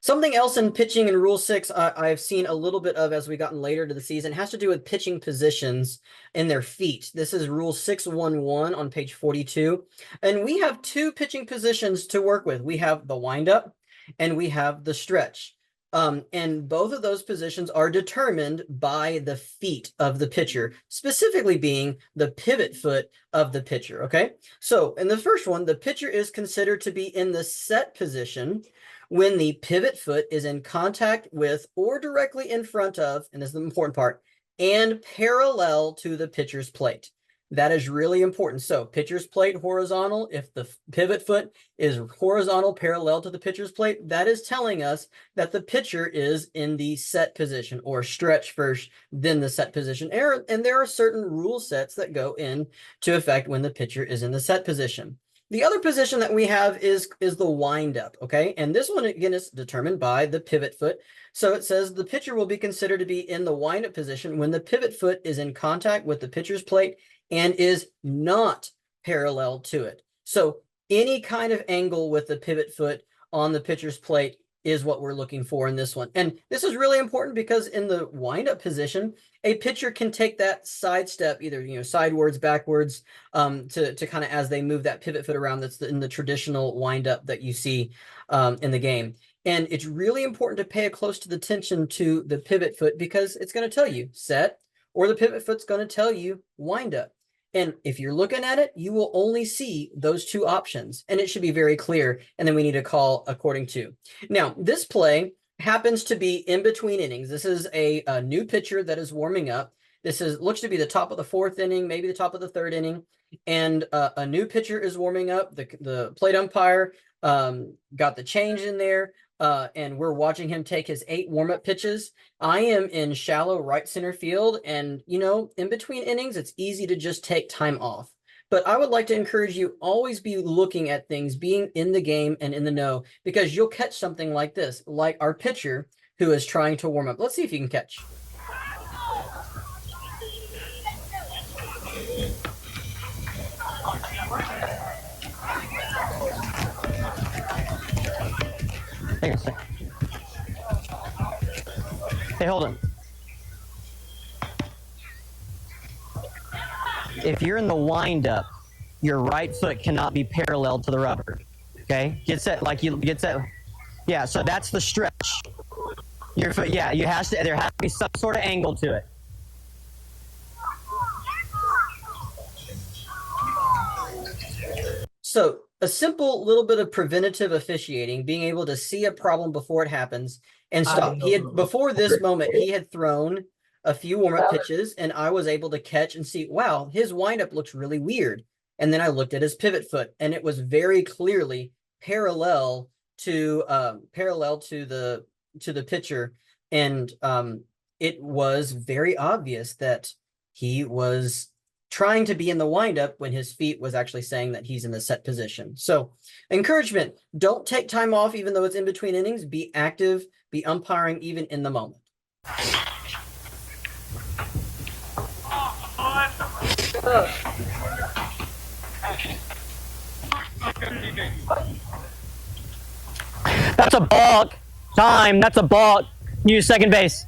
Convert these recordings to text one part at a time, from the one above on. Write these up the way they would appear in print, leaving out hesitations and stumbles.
Something else in pitching in Rule 6 I've seen a little bit of as we gotten later to the season has to do with pitching positions in their feet. This is Rule 611 on page 42. And we have two pitching positions to work with. We have the windup and we have the stretch. And both of those positions are determined by the feet of the pitcher, specifically being the pivot foot of the pitcher, okay? So in the first one, the pitcher is considered to be in the set position when the pivot foot is in contact with or directly in front of, and this is the important part, and parallel to the pitcher's plate. That is really important. So pitcher's plate horizontal, if the pivot foot is horizontal parallel to the pitcher's plate, that is telling us that the pitcher is in the set position, or stretch first, then the set position. And there are certain rule sets that go into effect when the pitcher is in the set position. The other position that we have is the windup, okay? And this one, again, is determined by the pivot foot. So it says the pitcher will be considered to be in the windup position when the pivot foot is in contact with the pitcher's plate and is not parallel to it. So any kind of angle with the pivot foot on the pitcher's plate is what we're looking for in this one. And this is really important because in the windup position, a pitcher can take that side step, either sidewards, backwards, to kind of as they move that pivot foot around. That's in the traditional windup that you see in the game. And it's really important to pay a close to the attention to the pivot foot because it's going to tell you set, or the pivot foot's going to tell you windup. And if you're looking at it, you will only see those two options, and it should be very clear. And then we need to call according to. Now, this play happens to be in between innings. This is a new pitcher that is warming up. This looks to be the top of the fourth inning, maybe the top of the third inning, and a new pitcher is warming up. The plate umpire got the change in there, and we're watching him take his 8 warm-up pitches. I am in shallow right center field, and in between innings, it's easy to just take time off. But I would like to encourage you always be looking at things, being in the game and in the know, because you'll catch something like this, like our pitcher who is trying to warm up. Let's see if you can catch. Hang on a second. Hey, hold on. If you're in the windup, your right foot cannot be parallel to the rubber. Okay? Get set. Yeah, so that's the stretch. Your foot, yeah, there has to be some sort of angle to it. So a simple little bit of preventative officiating, being able to see a problem before it happens and stop. Before this moment, he had thrown a few warm-up pitches, and I was able to catch and see, wow, his windup looks really weird. And then I looked at his pivot foot, and it was very clearly parallel to the pitcher, and it was very obvious that he was trying to be in the windup when his feet was actually saying that he's in the set position. So encouragement, don't take time off even though it's in between innings. Be active, be umpiring even in the moment. That's a balk. Time. That's a balk. Use second base.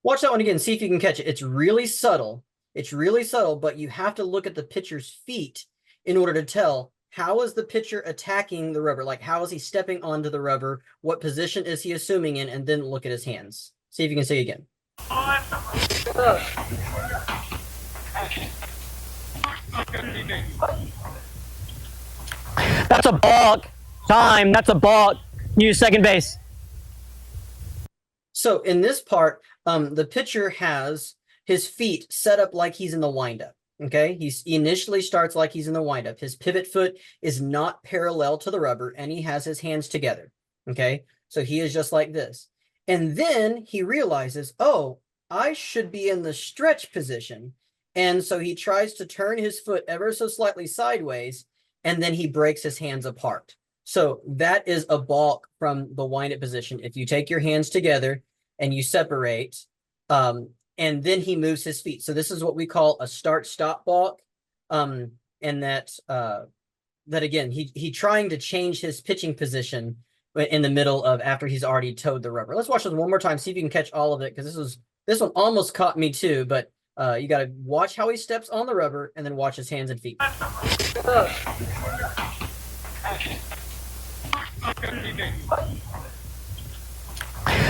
Watch that one again. See if you can catch it. It's really subtle. But you have to look at the pitcher's feet in order to tell how is the pitcher attacking the rubber. Like, how is he stepping onto the rubber? What position is he assuming in? And then look at his hands. See if you can see again. That's a balk. Time. That's a balk. Use second base. So in this part, the pitcher has his feet set up like he's in the windup. Okay, he initially starts like he's in the windup. His pivot foot is not parallel to the rubber, and he has his hands together. Okay, so he is just like this. And then he realizes, oh, I should be in the stretch position. And so he tries to turn his foot ever so slightly sideways, and then he breaks his hands apart. So that is a balk from the windup position. If you take your hands together and you separate, and then he moves his feet. So this is what we call a start-stop balk. And that again, he trying to change his pitching position in the middle of after he's already towed the rubber. Let's watch this one more time, see if you can catch all of it, because this one almost caught me too, but you got to watch how he steps on the rubber and then watch his hands and feet.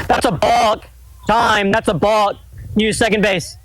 That's a balk. Time. That's a balk. Use second base.